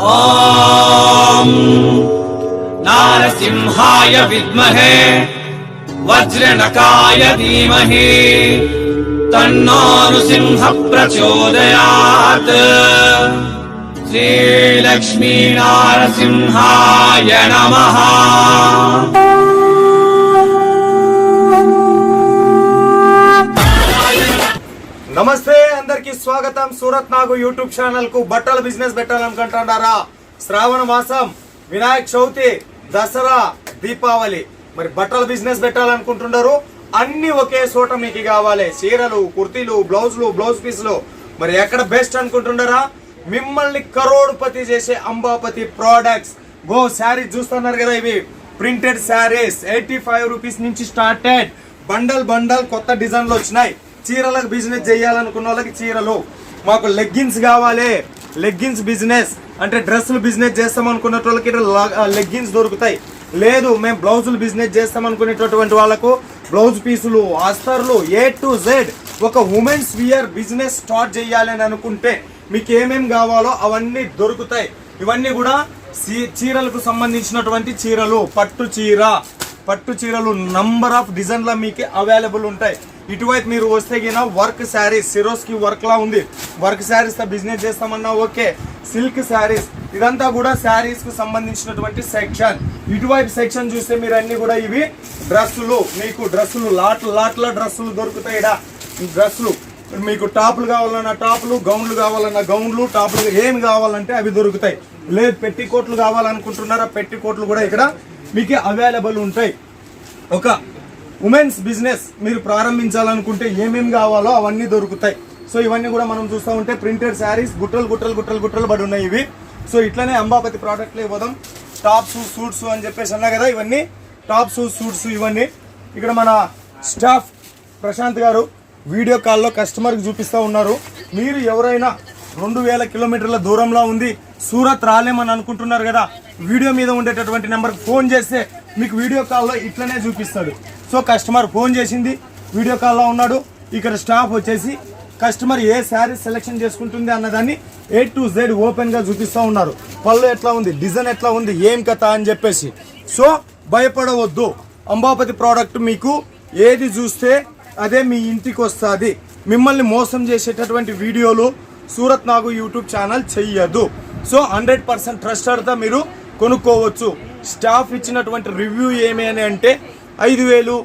ఓం నారసింహాయ విద్మహే వజ్రనకాయ ధీమహి తన్నో నృసింహ ప్రచోదయాత్. శ్రీలక్ష్మీ నారసింహాయ నమః. నమస్తే, అందరికి స్వాగతం. సూరత్ నాగు యూట్యూబ్ ఛానల్ కు. బట్టల బిజినెస్ పెట్టాలనుకుంటున్నారా? శ్రావణ మాసం, వినాయక చవితి, దసరా, దీపావళి, మరి బట్టల బిజినెస్ పెట్టాలనుకుంటున్నారు. అన్ని ఒకే చోట మీకు కావాలి. చీరలు, కుర్తీలు, బ్లౌజులు, బ్లౌజ్ పీసులు. మరి ఎక్కడ బెస్ట్ అనుకుంటున్నారా? మిమ్మల్ని కరోడ్పతి చేసే అంబాపతి ప్రోడక్ట్స్. గో శారీస్ చూస్తున్నారు కదా, ఇవి ప్రింటెడ్ శారీస్ 85 రూపీస్ నుంచి స్టార్టెడ్. బండల్ బండల్ కొత్త డిజైన్లు వచ్చినాయి. చీరలకు బిజినెస్ చేయాలనుకున్న వాళ్ళకి చీరలు. మాకు లెగ్గిన్స్ కావాలి. లెగ్గిన్స్ బిజినెస్ అంటే డ్రెస్సులు బిజినెస్ చేస్తాం అనుకున్న వాళ్ళకి లెగ్గిన్స్ దొరుకుతాయి. లేదు మేము బ్లౌజులు బిజినెస్ చేస్తాం అనుకునేటటువంటి వాళ్ళకు బ్లౌజ్ పీసులు, అస్తర్లు, A to Z ఒక ఉమెన్స్ వియర్ బిజినెస్ స్టార్ట్ చేయాలి అని అనుకుంటే మీకు ఏమేమి కావాలో అవన్నీ దొరుకుతాయి. ఇవన్నీ కూడా చీరలకు సంబంధించినటువంటి చీరలు. పట్టు చీరలు నంబర్ ఆఫ్ డిజైన్ల మీకు అవైలబుల్ ఉంటాయి. ఇటువైపు మీరు వస్తే గిన వర్క్ శారీస్, సిరోస్కి వర్క్ లా ఉంది. వర్క్ శారీస్ తో బిజినెస్ చేస్తామన్నా ఓకే. సిల్క్ శారీస్, ఇదంతా కూడా శారీస్ కు సంబంధించినటువంటి సెక్షన్. ఇటువైపు సెక్షన్ చూస్తే మీరు అన్ని కూడా ఇవి డ్రెస్సులు. మీకు డ్రెస్సులు లాట్ల డ్రెస్సులు దొరుకుతాయి. డ్రెస్సులు మీకు టాపులు కావాలన్నా టాపులు, గౌన్లు కావాలన్నా గౌన్లు, టాపులు ఏమి కావాలంటే అవి దొరుకుతాయి. లేదు పెట్టికోట్లు కావాలనుకుంటున్నారా, పెట్టికోట్లు కూడా ఇక్కడ మీకు అవైలబుల్ ఉంటాయి. ఒక ఉమెన్స్ బిజినెస్ మీరు ప్రారంభించాలనుకుంటే ఏమేమి కావాలో అవన్నీ దొరుకుతాయి. సో ఇవన్నీ కూడా మనం చూస్తూ ఉంటే ప్రింటెడ్ శారీస్ గుట్టలు పడి ఉన్నాయి ఇవి. సో ఇట్లనే అంబాపతి ప్రోడక్ట్లు ఇవ్వదాం. టాప్స్, సూట్స్ అని చెప్పేసి అన్నా కదా, ఇవన్నీ టాప్స్, సూట్స్ ఇవన్నీ. ఇక్కడ మన స్టాఫ్ ప్రశాంత్ గారు వీడియో కాల్లో కస్టమర్కి చూపిస్తూ ఉన్నారు. మీరు ఎవరైనా 2000 కిలోమీటర్ల దూరంలో ఉంది, సూరత్ రాలేమని అనుకుంటున్నారు కదా, వీడియో మీద ఉండేటటువంటి నెంబర్కి ఫోన్ చేస్తే మీకు వీడియో కాల్లో ఇట్లనే చూపిస్తాడు. సో కస్టమర్ ఫోన్ చేసింది, వీడియో కాల్లో ఉన్నాడు. ఇక్కడ స్టాఫ్ వచ్చేసి కస్టమర్ ఏ శారీ సెలెక్షన్ చేసుకుంటుంది అన్నదాన్ని A to Z ఓపెన్గా చూపిస్తూ ఉన్నారు. పళ్ళు ఎట్లా ఉంది, డిజైన్ ఎట్లా ఉంది, ఏం కథ అని చెప్పేసి. సో భయపడవద్దు. అంబాపతి ప్రోడక్ట్ మీకు ఏది చూస్తే అదే మీ ఇంటికి వస్తుంది. మిమ్మల్ని మోసం చేసేటటువంటి వీడియోలు సూరత్ నాగు యూట్యూబ్ ఛానల్ చెయ్యదు. సో 100% ట్రస్టెడ్గా మీరు కొనుక్కోవచ్చు. స్టాఫ్ ఇచ్చినటువంటి రివ్యూ ఏమి అని అంటే 5000,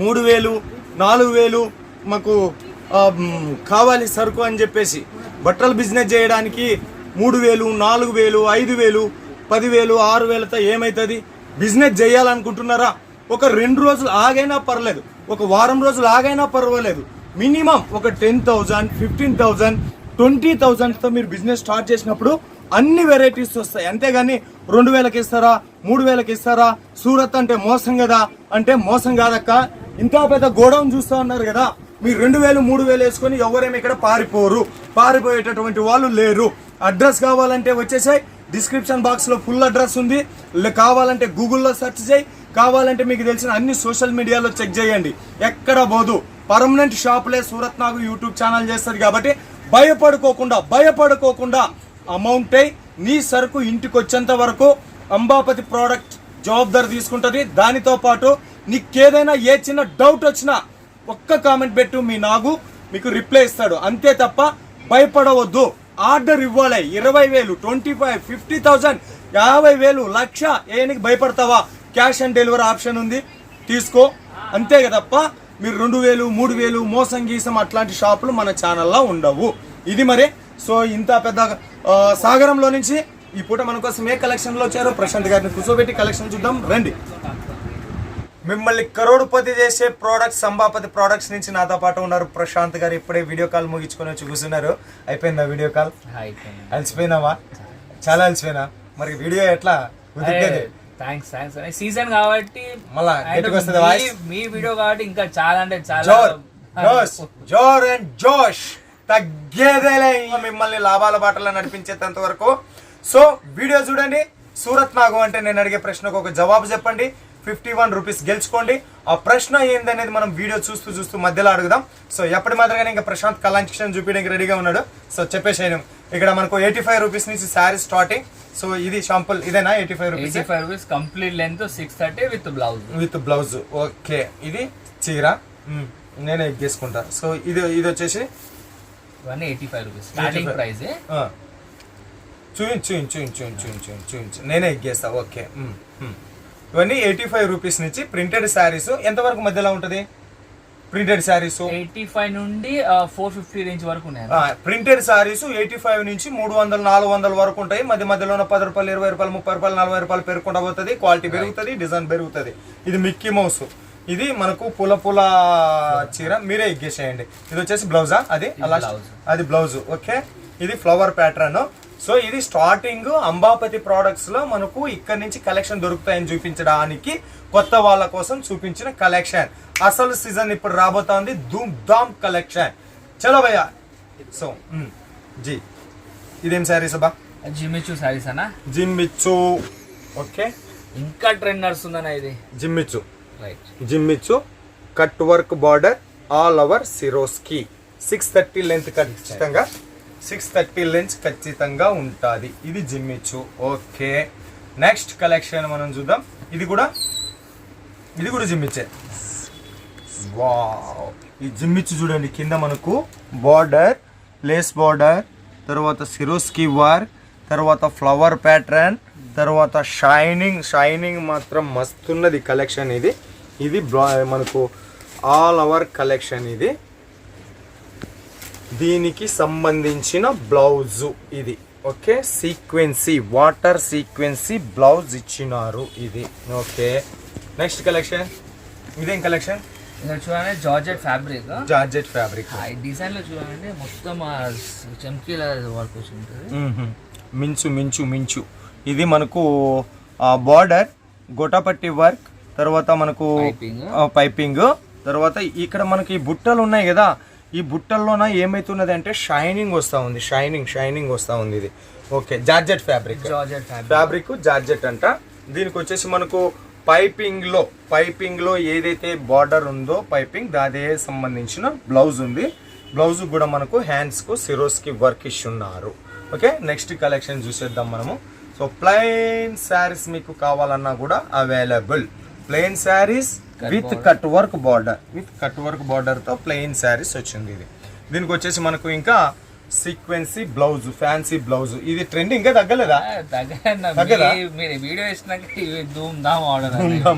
3000, 4000 మాకు కావాలి సరుకు అని చెప్పేసి. బట్టలు బిజినెస్ చేయడానికి 3000, 4000, 5000, 10,000, 6,000తో ఏమవుతుంది? బిజినెస్ చేయాలనుకుంటున్నారా? ఒక 2 రోజులు ఆగైనా పర్లేదు, ఒక వారం రోజులు ఆగైనా పర్వాలేదు. మినిమం ఒక 10,000, 15,000, 20,000తో మీరు బిజినెస్ స్టార్ట్ చేసినప్పుడు అన్ని వెరైటీస్ వస్తాయి. అంతేగాని 2,000కి ఇస్తారా, 3,000కి ఇస్తారా, సూరత్ అంటే మోసం కదా అంటే మోసం కాదక్క. ఇంత పెద్ద గోడౌన్ చూస్తూ ఉన్నారు కదా, మీరు 2,000, 3,000 వేసుకొని ఎవరేమి ఇక్కడ పారిపోయేటటువంటి వాళ్ళు లేరు. అడ్రస్ కావాలంటే వచ్చేసాయి, డిస్క్రిప్షన్ బాక్స్లో ఫుల్ అడ్రస్ ఉంది. కావాలంటే గూగుల్లో సెర్చ్ చేయి, కావాలంటే మీకు తెలిసిన అన్ని సోషల్ మీడియాలో చెక్ చేయండి. ఎక్కడ పోదు. పర్మనెంట్ షాపులే సూరత్ నాగు యూట్యూబ్ ఛానల్ చేస్తుంది కాబట్టి భయపడుకోకుండా అమౌంట్ అయి నీ సరుకు ఇంటికి వచ్చేంత వరకు అంబాపతి ప్రోడక్ట్ జవాబుదారి తీసుకుంటుంది. దానితో పాటు నీకేదైనా ఏ చిన్న డౌట్ వచ్చినా ఒక్క కామెంట్ పెట్టు, మీ నాగు మీకు రిప్లై ఇస్తాడు. అంతే తప్ప భయపడవద్దు. ఆర్డర్ ఇవ్వాలి. 20,000, 25,000, 50,000, 50,000, 1,00,000 ఏనికి భయపడతావా? క్యాష్ ఆన్ డెలివరీ ఆప్షన్ ఉంది, తీసుకో. అంతే తప్ప మీరు 2,000, 3,000 మోసం గీసం అట్లాంటి షాపులు మన ఛానల్లో ఉండవు. ఇది మరి. సో ఇంత పెద్ద సాగరంలో నుంచి ఈ పూట మన కోసం ఏ కలెక్షన్లో వచ్చారో ప్రశాంత్ గారిని కూర్చోబెట్టి కలెక్షన్ చూద్దాం రండి. మిమ్మల్ని కరోడ్పతి చేసే ప్రోడక్ట్స్ అంబాపతి ప్రోడక్ట్స్ నుంచి నాతో పాటు ఉన్నారు ప్రశాంత్ గారు. ఇప్పుడే వీడియో కాల్ ముగించుకొని వచ్చి కూర్చున్నారు. అయిపోయిందా వీడియో కాల్? అలసిపోయినావా? చాలా అలసిపోయినా. మరి వీడియో ఎట్లా కుదిరేది? థ్యాంక్స్ సీజన్ కాబట్టి మళ్ళా మీ వీడియో కాబట్టి ఇంకా చాలా అంటే చాలా జోర్ అండ్ జోష్ తగ్గేదేలే. మిమ్మల్ని లాభాల బాటలో నడిపించేంత వరకు. సో వీడియో చూడండి. సూరత్ నాగు అంటే నేను అడిగే ప్రశ్నకు ఒక జవాబు చెప్పండి. 51 రూపీస్ గెలుచుకోండి. ఆ ప్రశ్న ఏందనేది మనం వీడియో చూస్తూ మధ్యలో అడుగుదాం. సో ఎప్పటి మాదిరిగానే ఇంకా ప్రశాంత్ కలెక్షన్ చూపించడానికి రెడీగా ఉన్నాడు. సో చెప్పేసాను, ఇక్కడ మనకు 85 రూపీస్ నుంచి శారీ స్టార్టింగ్. సో ఇది షాంపుల్ ఇదేనా 85 rupees? 85 rupees complete length 630 with blouse. Okay, ఇది చీర నేనే ఎగ్గేసుకుంటా. సో ఇది వచ్చేసి ఇవన్నీ 85 రూపీస్ స్టార్టింగ్ ప్రైస్. చూయించు నేనే ఎగ్గేస్తా. ఓకే, ఇవన్నీ 85 రూపీస్ నుంచి ప్రింటెడ్ శారీస్ ఎంతవరకు మధ్యలో ఉంటుంది? ప్రింటెడ్ శారీస్ 85 నుండి 450 రేంజ్ వరకు ఉన్నాయి. ప్రింటెడ్ శారీస్ 85 నుంచి 300 400 వరకు ఉంటాయి. మధ్యలో 10 రూపాయలు 20 రూపాయలు 30 రూపాయలు 40 రూపాయలు పెరుగుకుంటా పోతుంది. క్వాలిటీ పెరుగుతుంది, డిజైన్ పెరుగుతుంది. ఇది మిక్కీ మౌస్. ఇది మనకు పూల చీర, మీరే ఎగ్గేసేయండి. ఇది వచ్చేసి బ్లౌజా? అది బ్లౌజ్. ఓకే, ఇది ఫ్లవర్ ప్యాటర్న్. సో ఇది స్టార్టింగ్ అంబాపతి ప్రోడక్ట్స్ లో మనకు ఇక్కడ నుంచి కలెక్షన్ దొరుకుతాయని చూపించడానికి కొత్త వాళ్ళ కోసం చూపించిన కలెక్షన్. అసలు సీజన్ ఇప్పుడు రాబోతోంది, ధూమ్ ధామ్ కలెక్షన్. చలో భయ్యా. సో జీ ఇదేం శారీస్ అబ్బా? జిమ్మిచూ శారీస్ అన్న. జిమ్మిచూ. ఓకే, ఇంకా ట్రెండ్ నడుస్తుందన్న ఇది Jimmy Choo. Right, Jimmy Choo cut work border all over Swarovski 630 length ఖచ్చితంగా 630 లెంత్ ఖచ్చితంగా ఉంటుంది. ఇది జిమ్మిచూ. ఓకే, నెక్స్ట్ కలెక్షన్ మనం చూద్దాం. ఇది కూడా జిమ్మిచ్చే. వావ్, ఈ జిమ్మిచ్చు చూడండి. కింద మనకు బార్డర్, లేస్ బార్డర్, తర్వాత సిరోస్కి వర్క్, తర్వాత ఫ్లవర్ ప్యాటర్న్, తర్వాత షైనింగ్ మాత్రం మస్తున్నది కలెక్షన్. ఇది మనకు ఆల్ ఓవర్ కలెక్షన్. ఇది దీనికి సంబంధించిన బ్లౌజు ఇది. ఓకే, సీక్వెన్సీ వాటర్ సీక్వెన్సీ బ్లౌజ్ ఇచ్చినారు ఇది. Okay, next collection. ఇదేం కలెక్షన్? చూడండి, జార్జెట్ ఫ్యాబ్రిక్. ఈ డిజైన్ లో చూడండి మొత్తం చమ్కీల వర్క్ వచ్చి ఉంటుంది. మించు ఇది మనకు బార్డర్, గోటాపట్టి వర్క్, తర్వాత మనకు పైపింగ్, తర్వాత ఇక్కడ మనకి బుట్టలు ఉన్నాయి కదా. ఈ బుట్టల్లోన ఏమైతున్నది అంటే షైనింగ్ వస్తూ ఉంది. షైనింగ్ వస్తూ ఉంది ఇది. ఓకే, జార్జెట్ ఫ్యాబ్రిక్ జార్జెట్ అంట. దీనికి వచ్చేసి మనకు పైపింగ్ లో ఏదైతే బార్డర్ ఉందో పైపింగ్ అదే సంబంధించిన బ్లౌజ్ ఉంది. బ్లౌజ్ కూడా మనకు హ్యాండ్స్ కు సిరోస్ కి వర్క్ ఇస్తున్నారు. ఓకే, నెక్స్ట్ కలెక్షన్ చూసేద్దాం మనము. సో ప్లెయిన్ శారీస్ మీకు కావాలన్నా కూడా available. Plain saris with cut work border తో ప్లెయిన్ శారీస్ వచ్చింది ఇది. దీనికి వచ్చేసి మనకు ఇంకా సీక్వెన్సీ బ్లౌజ్, ఫ్యాన్సీ బ్లౌజ్. ఇది ట్రెండ్ ఇంకా తగ్గలేదా?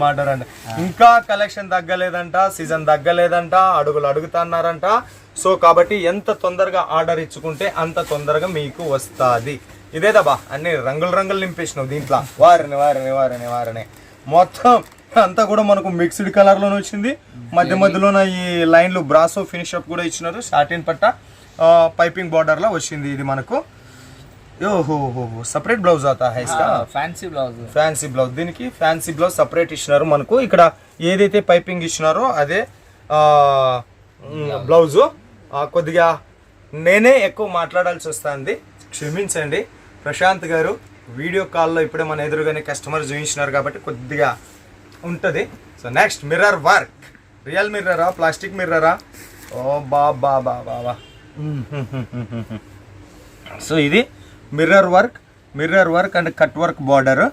ఆర్డర్ అండి. ఇంకా కలెక్షన్ తగ్గలేదంట, సీజన్ తగ్గలేదంట, అడుగుతున్నారంట. సో కాబట్టి ఎంత తొందరగా ఆర్డర్ ఇచ్చుకుంటే అంత తొందరగా మీకు వస్తుంది. ఇదేదబ్బా, అన్ని రంగులు నింపేసినావు దీంట్లో. వారనే మొత్తం అంతా కూడా మనకు మిక్స్డ్ కలర్ లోనే వచ్చింది. మధ్యలోన ఈ లైన్లు బ్రాసో ఫినిష్ అప్ కూడా ఇచ్చినారు. సాటిన్ పట్ట పైపింగ్ బార్డర్ లో వచ్చింది ఇది మనకు. ఓహో, సపరేట్ బ్లౌజ్ అవుతా హై ఫ్యాన్సీ బ్లౌజ్. దీనికి ఫ్యాన్సీ బ్లౌజ్ సపరేట్ ఇచ్చినారు మనకు. ఇక్కడ ఏదైతే పైపింగ్ ఇచ్చినారో అదే బ్లౌజు. కొద్దిగా నేనే ఎక్కువ మాట్లాడాల్సి వస్తుంది, క్షమించండి. ప్రశాంత్ గారు వీడియో కాల్లో ఇప్పుడే మన ఎదురుగానే కస్టమర్ చూపించినారు కాబట్టి కొద్దిగా ఉంటుంది. So next mirror work. Real మిర్రరా, ప్లాస్టిక్ మిర్రరా? ఓ బాబా. సో ఇది mirror work and cut work border.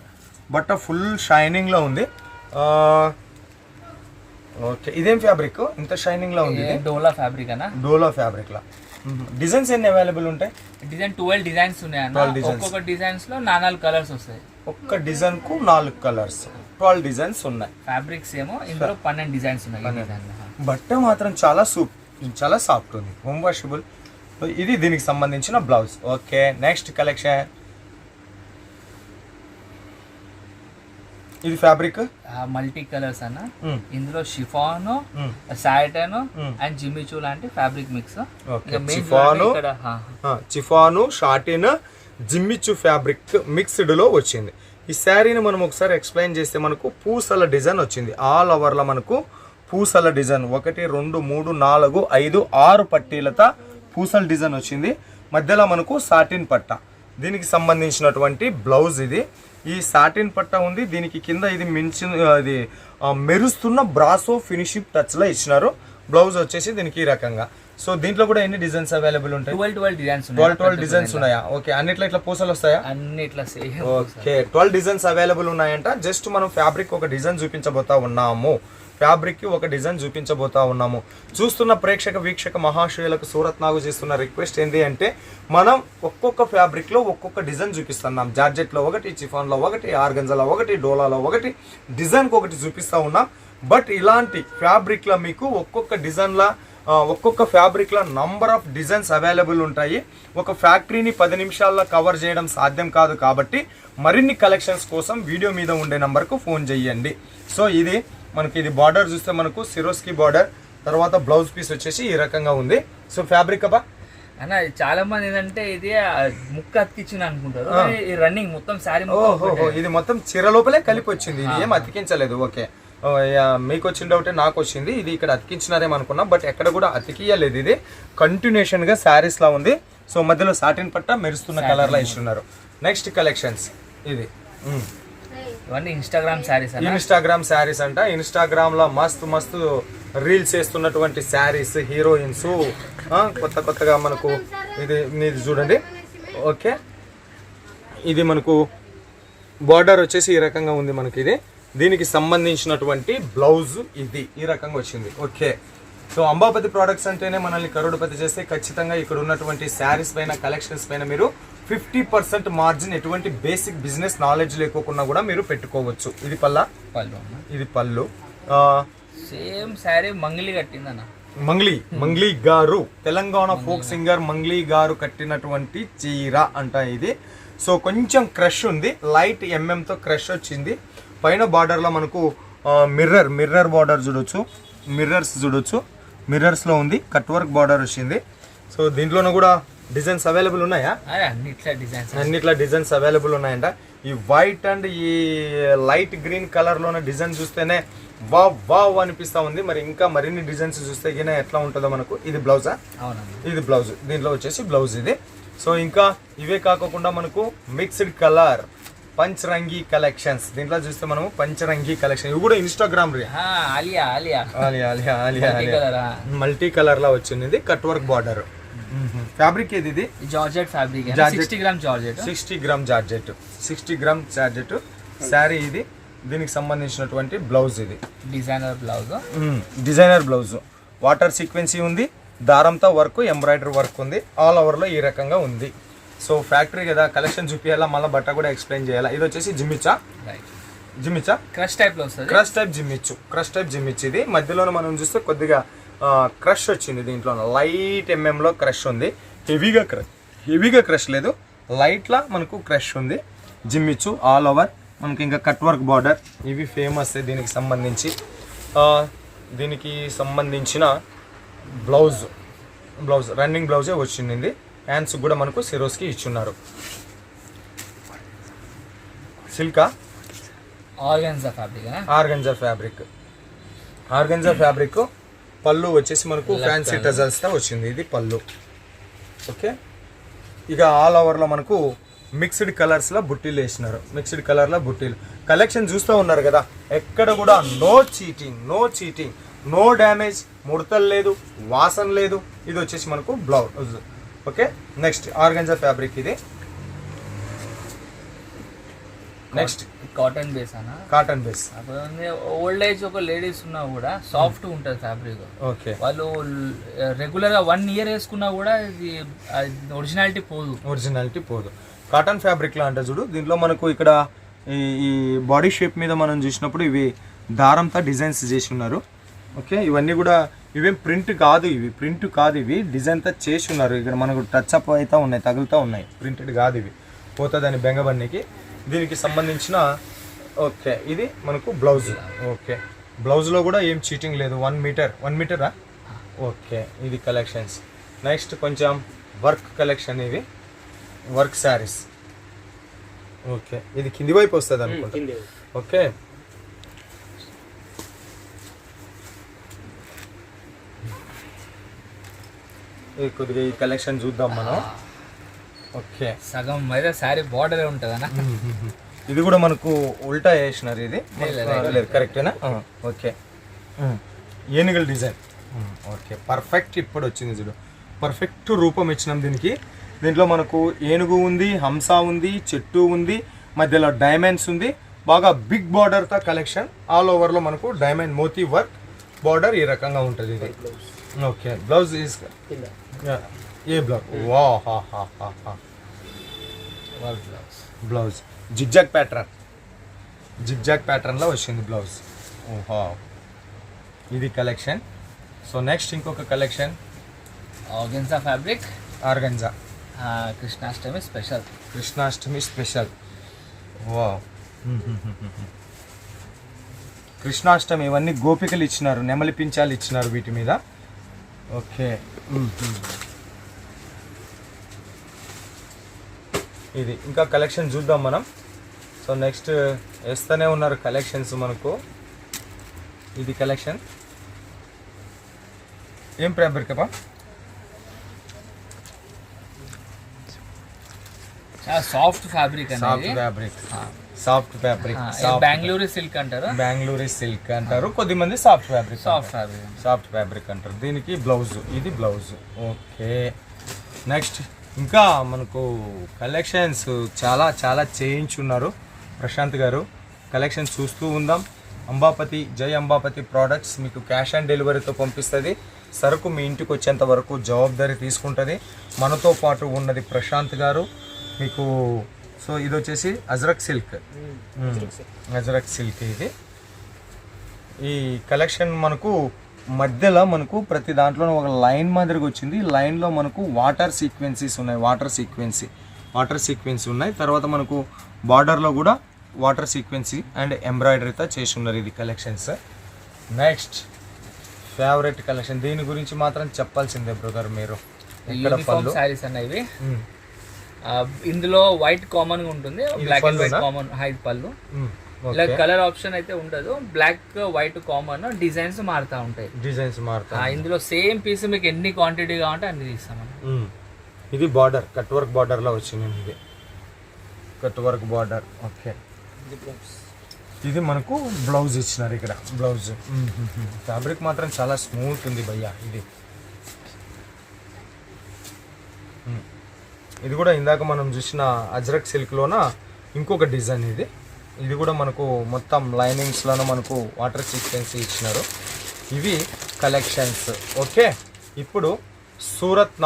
బట్ట ఫుల్ షైనింగ్ లో ఉంది. ఓకే, ఇదేం ఫ్యాబ్రిక్ ఇంత షైనింగ్ లో ఉంది? డోలా ఫ్యాబ్రిక్ లా. డిజైన్స్ ఎన్ని అవైలబుల్ ఉంటాయి? డిజైన్ 12 డిజైన్స్ ఉన్నాయి. ఒక్కొక్క డిజైన్స్ లో 4 కలర్స్ వస్తాయి. ఒక్క డిజైన్ కు 4 కలర్స్, 12 డిజైన్స్ ఉన్నాయి. ఫ్యాబ్రిక్స్ ఏమో ఇందులో 12 డిజైన్స్ ఉన్నాయి. బట్ట మాత్రం చాలా సాఫ్ట్ ఉంది, హోమ్ వాషబుల్. ఇది దీనికి సంబంధించిన బ్లౌజ్. Okay, next collection. ఇది ఫ్యాబ్రిక్ మల్టీ కలర్స్ అన్న. ఇందులో షిఫాన్, సాటన్ అండ్ జిమ్మిచూ లాంటి fabric mix. Chiffon, satin, Jimmy Choo fabric mixed లో వచ్చింది. ఈ శారీని మనం ఒకసారి ఎక్స్ప్లెయిన్ చేస్తే మనకు పూసల డిజైన్ వచ్చింది. ఆల్ ఓవర్ లో మనకు పూసల డిజైన్ 1 2 3 4 5 6 పట్టీలతో పూసల డిజైన్ వచ్చింది. మధ్యలో మనకు సాటిన్ పట్ట. దీనికి సంబంధించినటువంటి బ్లౌజ్ ఇది. ఈ సాటిన్ పట్ట ఉంది, దీనికి కింద ఇది అది మెరుస్తున్న బ్రాసో ఫినిషింగ్ టచ్ లో ఇచ్చినారు. బ్లౌజ్ వచ్చేసి దీనికి ఈ రకంగా. సో దీంట్లో కూడా ఎన్ని డిజైన్స్ అవైలబుల్ ఉంటాయి? 12 డిజైన్స్ ఉన్నాయా? ఓకే, అన్నిట్లో ఇట్లా పూసలు వస్తాయా? అన్నిట్లా ఓకే, 12 డిజైన్స్ అవైలబుల్ ఉన్నాయంట. జస్ట్ మనం ఫ్యాబ్రిక్ ఒక డిజైన్ చూపించబోతా ఉన్నాము. చూస్తున్న ప్రేక్షక వీక్షక మహాశయులకు సూరత్ నాగు చేస్తున్న రిక్వెస్ట్ ఏంటి అంటే, మనం ఒక్కొక్క ఫ్యాబ్రిక్ లో ఒక్కొక్క డిజైన్ చూపిస్తున్నాం. జార్జెట్ లో ఒకటి, చిఫాన్ లో ఒకటి, ఆర్గంజాలో ఒకటి, డోలాలో ఒకటి, డిజైన్ కి ఒకటి చూపిస్తా ఉన్నాం. బట్ ఇలాంటి ఫ్యాబ్రిక్ లో మీకు ఒక్కొక్క డిజైన్ లా ఒక్కొక్క ఫ్యాబ్రిక్ లో నంబర్ ఆఫ్ డిజైన్స్ అవైలబుల్ ఉంటాయి. ఒక ఫ్యాక్టరీని 10 నిమిషాల్లో కవర్ చేయడం సాధ్యం కాదు. కాబట్టి మరిన్ని కలెక్షన్స్ కోసం వీడియో మీద ఉండే నంబర్కు ఫోన్ చేయండి. సో ఇది మనకి ఇది బార్డర్ చూస్తే మనకు సిరోస్కి బార్డర్, తర్వాత బ్లౌజ్ పీస్ వచ్చేసి ఈ రకంగా ఉంది. సో ఫ్యాబ్రిక్ అబ్బా అన్న చాలా మంది ఏంటంటే ఇది ముక్క అతికించింది అనుకుంటారు, రన్నింగ్ మొత్తం శారీ. ఇది మొత్తం చీర లోపలే కలిపి వచ్చింది, ఇది ఏం అతికించలేదు. ఓకే, మీకు వచ్చిన డౌటే నాకు వచ్చింది, ఇది ఇక్కడ అతికించినారేమో అనుకున్నా, బట్ ఎక్కడ కూడా అతికియలేదు. ఇది కంటిన్యూషన్ గా శారీస్ లా ఉంది. సో మధ్యలో సాటిన్ పట్ట మెరుస్తున్న కలర్ లా ఇస్తున్నారు. నెక్స్ట్ కలెక్షన్స్ ఇది ఇవన్నీ ఇన్స్టాగ్రామ్ శారీస్ అంట. ఇన్స్టాగ్రామ్ లో మస్తు రీల్స్ చేస్తున్నటువంటి శారీస్, హీరోయిన్స్ కొత్తగా మనకు ఇది చూడండి. ఓకే, ఇది మనకు బార్డర్ వచ్చేసి ఈ రకంగా ఉంది మనకి. ఇది దీనికి సంబంధించినటువంటి బ్లౌజ్ ఇది ఈ రకంగా వచ్చింది. ఓకే, సో అంబాపతి ప్రోడక్ట్స్ అంటేనే మనల్ని కరోడుపతి చేస్తే ఖచ్చితంగా ఇక్కడ ఉన్నటువంటి శారీస్ పైన కలెక్షన్స్ పైన మీరు 50% మార్జిన్ ఎటువంటి బేసిక్ బిజినెస్ నాలెడ్జ్ లేకోకుండా కూడా మీరు పెట్టుకోవచ్చు. ఇది ఇది పళ్ళు. సేమ్ శారీ మంగ్లీ కట్టిందన్న. మంగ్లీ గారు, తెలంగాణ ఫోక్ సింగర్ మంగ్లీ గారు కట్టినటువంటి చీర అంట ఇది. సో కొంచెం క్రష్ ఉంది, లైట్ తో క్రష్ వచ్చింది. పైన బార్డర్ లో మనకు మిర్రర్ బార్డర్ చూడొచ్చు, మిర్రర్స్ లో ఉంది, కట్ వర్క్ బార్డర్ వచ్చింది. సో దీంట్లోనూ కూడా డిజైన్స్ అవైలబుల్ ఉన్నాయా? అన్నిట్లా డిజైన్స్ అవైలబుల్ ఉన్నాయంట. ఈ వైట్ అండ్ ఈ లైట్ గ్రీన్ కలర్ లోనే డిజైన్ చూస్తేనే వావ్ అనిపిస్తా ఉంది. మరి ఇంకా మరిన్ని డిజైన్స్ చూస్తే ఎట్లా ఉంటుందో మనకు. ఇది బ్లౌజా? ఇది బ్లౌజ్, దీంట్లో వచ్చేసి బ్లౌజ్ ఇది. సో ఇంకా ఇవే కాకుండా మనకు మిక్స్డ్ కలర్ పంచరంగి కలెక్షన్స్, దీంట్లో చూస్తే మనము పంచరంగి కలెక్షన్, ఇవి కూడా ఇన్స్టాగ్రామ్ మల్టీ కలర్ లా వచ్చింది. Cut work border. ఫ్యాబ్రిక్ ఏది? ఇది georgette fabric, 60 gram georgette sari ఇది. దీనికి సంబంధించినటువంటి బ్లౌజ్ ఇది డిజైనర్ బ్లౌజ్. వాటర్ సీక్వెన్సీ ఉంది, దారంతో వర్క్, ఎంబ్రాయిడరీ వర్క్ ఉంది. ఆల్ ఓవర్ లో ఈ రకంగా ఉంది. సో ఫ్యాక్టరీ కదా, కలెక్షన్ చూపించాలా, మళ్ళీ బట్ట కూడా ఎక్స్ప్లెయిన్ చేయాలా. ఇది వచ్చేసి జిమ్మిచ్చా క్రష్ టైప్ లో వస్తుంది. క్రష్ టైప్ జిమ్మిచ్చు ఇది. మధ్యలో మనం చూస్తే కొద్దిగా క్రష్ వచ్చింది. దీంట్లో లైట్ లో క్రష్ ఉంది. హెవీగా క్రష్ లేదు, లైట్ లా మనకు క్రష్ ఉంది. జిమ్మిచ్చు ఆల్ ఓవర్ మనకి. ఇంకా కట్ వర్క్ బార్డర్, ఇవి ఫేమస్. దీనికి సంబంధించిన బ్లౌజ్ రన్నింగ్ బ్లౌజే వచ్చింది. హ్యాండ్స్ కూడా మనకు సిరోస్కి ఇచ్చున్నారు. సిల్కా ఆర్గంజా ఫ్యాబ్రిక్. పళ్ళు వచ్చేసి మనకు ఫ్యాన్సీ టజల్స్ తో వచ్చింది. ఇది పళ్ళు. ఓకే, ఇక ఆల్ ఓవర్ లో మనకు మిక్స్డ్ కలర్స్ లో బుట్టీలు వేసినారు. కలెక్షన్ చూస్తూ ఉన్నారు కదా, ఎక్కడ కూడా నో చీటింగ్, నో డ్యామేజ్, ముడతలు లేదు, వాసన లేదు. ఇది వచ్చేసి మనకు blouse. Okay, next organza fabric. ఇది నెక్స్ట్ కాటన్ బేస్. ఓల్డ్ ఏజ్ ఒక లేడీస్ ఉన్నా కూడా సాఫ్ట్ ఉంటుంది ఫ్యాబ్రిక్. ఓకే, వాళ్ళు రెగ్యులర్ గా 1 year వేసుకున్నా కూడా ఇది ఒరిజినాలిటీ పోదు. కాటన్ ఫ్యాబ్రిక్ లా అంటే చూడు, దీంట్లో మనకు ఇక్కడ ఈ బాడీ షేప్ మీద మనం చూసినప్పుడు ఇవి దారంతో డిజైన్స్ చేసి ఉన్నారు. ఓకే, ఇవన్నీ కూడా ఇవేం ప్రింట్ కాదు, ఇవి డిజైన్తో చేసి ఉన్నారు. ఇక్కడ మనకు టచ్ అప్ అయితే ఉన్నాయి, తగులుతూ ఉన్నాయి. ప్రింటెడ్ కాదు ఇవి, పోతుందని బెంగబన్నీకి. దీనికి సంబంధించిన ఓకే, ఇది మనకు బ్లౌజ్. ఓకే, బ్లౌజ్లో కూడా ఏం చీటింగ్ లేదు. 1 మీటరా? ఓకే, ఇది కలెక్షన్స్. నెక్స్ట్ కొంచెం వర్క్ కలెక్షన్. ఇవి వర్క్ శారీస్. ఓకే, ఇది కింది వైపు వస్తుంది అనుకుంటా. ఓకే, కొద్దిగా ఈ కలెక్షన్ చూద్దాం మనం. ఓకే, సగం మీద శారీ బార్డర్ ఉంటుంది అన్న. ఇది కూడా మనకు ఉల్టా వేసినారు ఇది లేదు కరెక్టేనా ఓకే ఏనుగుల డిజైన్ ఓకే పర్ఫెక్ట్ ఇప్పుడు వచ్చింది చూడు పర్ఫెక్ట్ రూపం ఇచ్చినాం దీనికి దీంట్లో మనకు ఏనుగు ఉంది హంస ఉంది చెట్టు ఉంది మధ్యలో డైమండ్స్ ఉంది బాగా బిగ్ బార్డర్తో కలెక్షన్ ఆల్ ఓవర్లో మనకు డైమండ్ మోతీ వర్క్ బార్డర్ ఈ రకంగా ఉంటుంది ఇది ఓకే బ్లౌజ్ ఏ బ్లౌజ్ వా హా హా హా హా బ్లౌజ్ జిగ్జాగ్ ప్యాటర్న్లో వచ్చింది బ్లౌజ్ ఓహా ఇది కలెక్షన్ సో నెక్స్ట్ ఇంకొక collection organza fabric organza Krishnashtami special వా కృష్ణాష్టమి ఇవన్నీ గోపికలు ఇచ్చినారు నెమలి పించాలు ఇచ్చినారు వీటి మీద ఓకే ఇది ఇంకా కలెక్షన్ చూద్దాం మనం సో నెక్స్ట్ వేస్తూనే ఉన్నారు కలెక్షన్స్ మనకు ఇది కలెక్షన్ ఏం ఫ్యాబ్రిక్ అప్పా soft fabric soft fabric Bengaluru silk అంటారు కొద్దిమంది సాఫ్ట్ ఫ్యాబ్రిక్ అంటారు దీనికి బ్లౌజ్ ఇది బ్లౌజ్ ఓకే నెక్స్ట్ ఇంకా మనకు కలెక్షన్స్ చాలా చాలా చేయించున్నారు ప్రశాంత్ గారు కలెక్షన్స్ చూస్తూ ఉందాం జై అంబాపతి ప్రోడక్ట్స్ మీకు క్యాష్ ఆన్ డెలివరీతో పంపిస్తుంది సరుకు మీ ఇంటికి వచ్చేంత వరకు జవాబుదారీ తీసుకుంటుంది మనతో పాటు ఉన్నది ప్రశాంత్ గారు మీకు సో ఇది వచ్చేసి అజ్రక్ సిల్క్ ఇది ఈ కలెక్షన్ మనకు మధ్యలో మనకు ప్రతి దాంట్లో ఒక లైన్ మాదిరిగా వచ్చింది లైన్లో మనకు వాటర్ సీక్వెన్సీ ఉన్నాయి తర్వాత మనకు బార్డర్లో కూడా వాటర్ సీక్వెన్సీ అండ్ ఎంబ్రాయిడరీతో చేసి ఉన్నారు ఇది కలెక్షన్స్ నెక్స్ట్ ఫేవరెట్ కలెక్షన్ దీని గురించి మాత్రం చెప్పాల్సిందే బ్రదర్ మీరు సారీస్ అనేవి ఇందులో వైట్ కామన్ గా ఉంటుంది black and white common height పళ్ళు ఇలా కలర్ ఆప్షన్ అయితే ఉండదు బ్లాక్ వైట్ కామన్ డిజైన్స్ మారుతా ఉంటాయి ఇందులో సేమ్ పీస్ మీకు ఎన్ని క్వాంటిటీ కావాలంటే అన్ని తీస్తాం ఇది బార్డర్ కట్ వర్క్ బార్డర్ లో వచ్చింది ఇది కట్ వర్క్ బార్డర్ ఓకే ఇది మనకు బ్లౌజ్ ఇచ్చినారు ఇక్కడ బ్లౌజ్ ఫ్యాబ్రిక్ మాత్రం చాలా స్మూత్ ఉంది భయ్యా ఇది కూడా ఇందాక మనం చూసిన అజ్రక్ సిల్క్లోన ఇంకొక డిజైన్ ఇది కూడా మనకు మొత్తం లైనింగ్స్లోనూ మనకు వాటర్ సీక్వెన్సీ ఇచ్చినారు ఇవి కలెక్షన్స్ ఓకే ఇప్పుడు సూరత్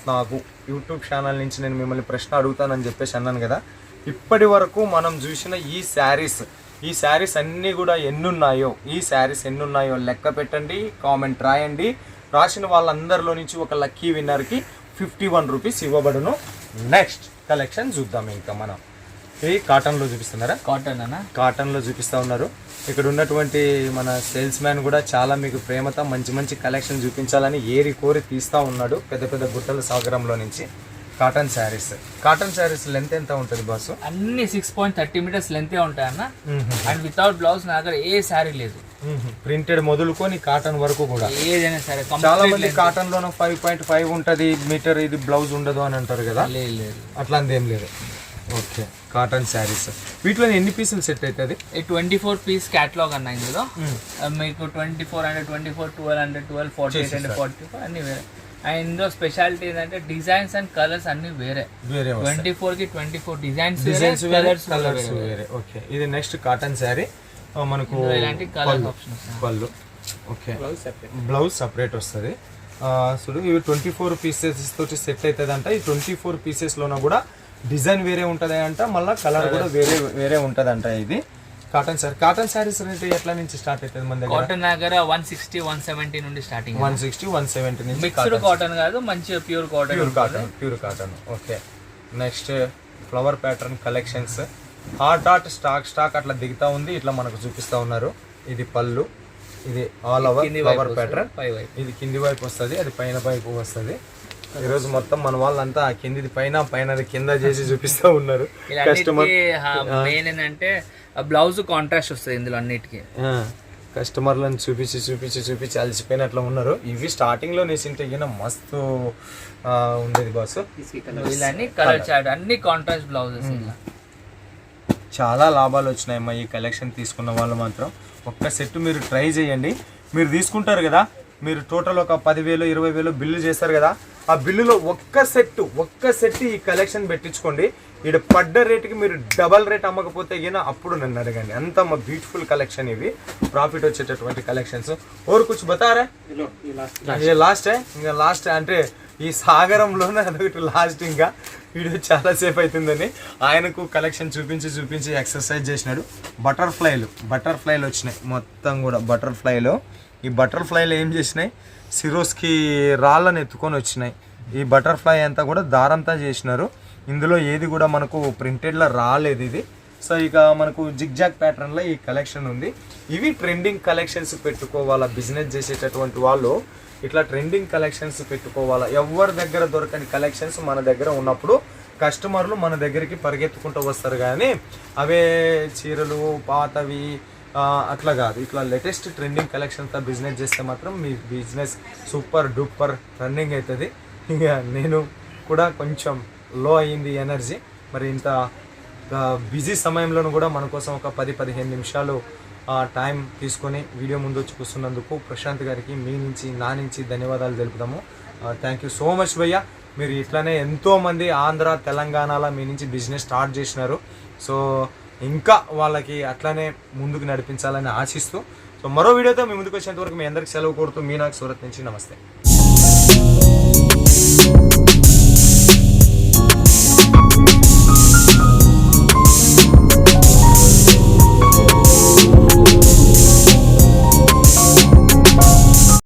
నాగు యూట్యూబ్ ఛానల్ నుంచి నేను మిమ్మల్ని ప్రశ్న అడుగుతానని చెప్పేసి అన్నాను కదా ఇప్పటి వరకు మనం చూసిన ఈ శారీస్ అన్నీ కూడా ఎన్నున్నాయో లెక్క పెట్టండి కామెంట్ రాయండి రాసిన వాళ్ళందరిలో నుంచి ఒక లక్కీ విన్నర్కి 51 రూపీస్ ఇవ్వబడును నెక్స్ట్ కలెక్షన్ చూద్దాం ఇంకా మనం ఇది కాటన్లో చూపిస్తున్నారా కాటన్లో చూపిస్తూ ఉన్నారు ఇక్కడ ఉన్నటువంటి మన సేల్స్ మ్యాన్ కూడా చాలా మీకు ప్రేమతో మంచి కలెక్షన్ చూపించాలని ఏరి కోరి తీస్తూ ఉన్నాడు పెద్ద గుట్టల సాగరంలో నుంచి కాటన్ శారీస్ లెంత్ ఎంత ఉంటుంది బాస్ అన్ని 6.30 మీటర్స్ లెంత్ ఉంటాయి అన్న అండ్ వితౌట్ బ్లౌజ్ నా దగ్గర ఏ శారీ లేదు ప్రింటెడ్ మొదలుకొని కాటన్ వరకు కూడా ఏదైనా సరే చాలా మంది కాటన్ లోన 5.5 ఉంటది మీటర్ ఇది బ్లౌజ్ ఉండదు అని అంటారు కదా అట్లాంటి ఏం లేదు ఓకే కాటన్ శారీస్ వీటిలో ఎన్ని పీసులు సెట్ అవుతుంది 24 పీస్ క్యాటలాగ్ అన్న ఇందులో మీకు 2400 1200 48 అండ్ 44 అన్ని వేరే అండ్ ఇందులో స్పెషాలిటీ ఏంటంటే డిజైన్స్ అండ్ కలర్స్ అన్ని వేరే 24 కి 24 డిజైన్స్ కలర్స్ వేరే ఓకే ఇది నెక్స్ట్ కాటన్ శారీ మనకు ఇలాంటి కలర్ ఆప్షన్స్ పళ్ళు ఓకే బ్లౌజ్ సపరేట్ వస్తుంది చూడు ఇవి 24 పీసెస్ తోటి సెట్ అవుతుంది అంట ఈ 24 పీసెస్లోన కూడా డిజైన్ వేరే ఉంటుంది అంట మళ్ళీ కలర్ కూడా వేరే ఉంటుంది అంట ఇది కాటన్ శారీస్ రేట్ ఎట్లా నుంచి స్టార్ట్ అవుతుంది మన దగ్గర కాటన్ దగ్గర 160 170 నుండి స్టార్టింగ్ 160 170 నుంచి మిక్స్డ్ కాటన్ కాదు మంచి pure cotton okay next flower pattern collections hot stock అట్లా దిగుతా ఉంది ఇట్లా మనకు చూపిస్తా ఉన్నారు ఇది పళ్ళు ఇది ఆల్ ఓవర్ ఫ్లవర్ ప్యాటర్న్ ఇది కింది వైపు వస్తుంది అది పైన వైపు వస్తుంది ఈరోజు మొత్తం మన వాళ్ళంతా కిందిది పైన కింద చేసి చూపిస్తూ ఉన్నారు కస్టమర్ మెయిన్ ఏంటంటే బ్లౌజ్ కాంట్రాస్ట్ వస్తుంది ఇందులో అన్నిటికీ కస్టమర్లను చూపించి అలసిపోయినట్లు ఉన్నారు. ఇవి స్టార్టింగ్లో నేసింటే మస్తు ఉండేది బాస్. ఇలా కలర్ చార్ట్ అన్ని కాంట్రాస్ట్ బ్లౌజెస్. చాలా లాభాలు వచ్చినాయమ్మా ఈ కలెక్షన్ తీసుకున్న వాళ్ళు మాత్రం. ఒక్క సెట్ మీరు ట్రై చేయండి. మీరు తీసుకుంటారు కదా, మీరు టోటల్ ఒక 10,000 20,000 బిల్లు చేస్తారు కదా, ఆ బిల్లులో ఒక్క సెట్ ఈ కలెక్షన్ పెట్టించుకోండి. ఇక్కడ పడ్డ రేటుకి మీరు డబల్ రేట్ అమ్మకపోతే గిన అప్పుడు నన్ను అడగండి. అంత మా బ్యూటిఫుల్ కలెక్షన్ ఇవి, ప్రాఫిట్ వచ్చేటటువంటి కలెక్షన్స్. ఓరు కూర్చు బతారా లాస్ట్ అంటే ఈ సాగరంలోనే అదొకటి లాస్ట్. ఇంకా వీడియో చాలా సేఫ్ అవుతుందని ఆయనకు కలెక్షన్ చూపించి ఎక్సర్సైజ్ చేసినాడు. బటర్ఫ్లైలు వచ్చినాయి మొత్తం కూడా. ఈ బటర్ఫ్లైలు ఏం చేసినాయి, సిరోస్కి రాళ్ళని ఎత్తుకొని వచ్చినాయి. ఈ బటర్ఫ్లై అంతా కూడా దారంతా చేసినారు. ఇందులో ఏది కూడా మనకు ప్రింటెడ్లో రాలేదు ఇది. సో ఇక మనకు జిగ్జాగ్ ప్యాటర్న్లో ఈ కలెక్షన్ ఉంది. ఇవి ట్రెండింగ్ కలెక్షన్స్ పెట్టుకోవాలా, బిజినెస్ చేసేటటువంటి వాళ్ళు ఇట్లా ట్రెండింగ్ కలెక్షన్స్ పెట్టుకోవాలా. ఎవరి దగ్గర దొరకని కలెక్షన్స్ మన దగ్గర ఉన్నప్పుడు కస్టమర్లు మన దగ్గరికి పరిగెత్తుకుంటూ వస్తారు. కానీ అవే చీరలు పాతవి అట్లా కాదు, ఇట్లా లేటెస్ట్ ట్రెండింగ్ కలెక్షన్తో బిజినెస్ చేస్తే మాత్రం మీ బిజినెస్ సూపర్ డూపర్ రన్నింగ్ అవుతుంది. ఇక నేను కూడా కొంచెం లో అయ్యింది ఎనర్జీ. మరి ఇంత బిజీ సమయంలోనూ కూడా మన కోసం ఒక 10-15 నిమిషాలు టైం తీసుకొని వీడియో ముందు వచ్చి కూర్చున్నందుకు ప్రశాంత్ గారికి నా నుంచి ధన్యవాదాలు తెలుపుతాము. థ్యాంక్ యూ సో మచ్ భయ్య. మీరు ఇట్లానే ఎంతోమంది ఆంధ్ర తెలంగాణలో మీ నుంచి బిజినెస్ స్టార్ట్ చేసినారు. సో ఇంకా వాళ్ళకి అట్లానే ముందుకు నడిపించాలని ఆశిస్తూ, సో మరో వీడియోతో మీ ముందుకు వచ్చేంత వరకు మీ అందరికి సెలవు కోరుతూ మీనాక్షి సూరత్ నుంచి నమస్తే.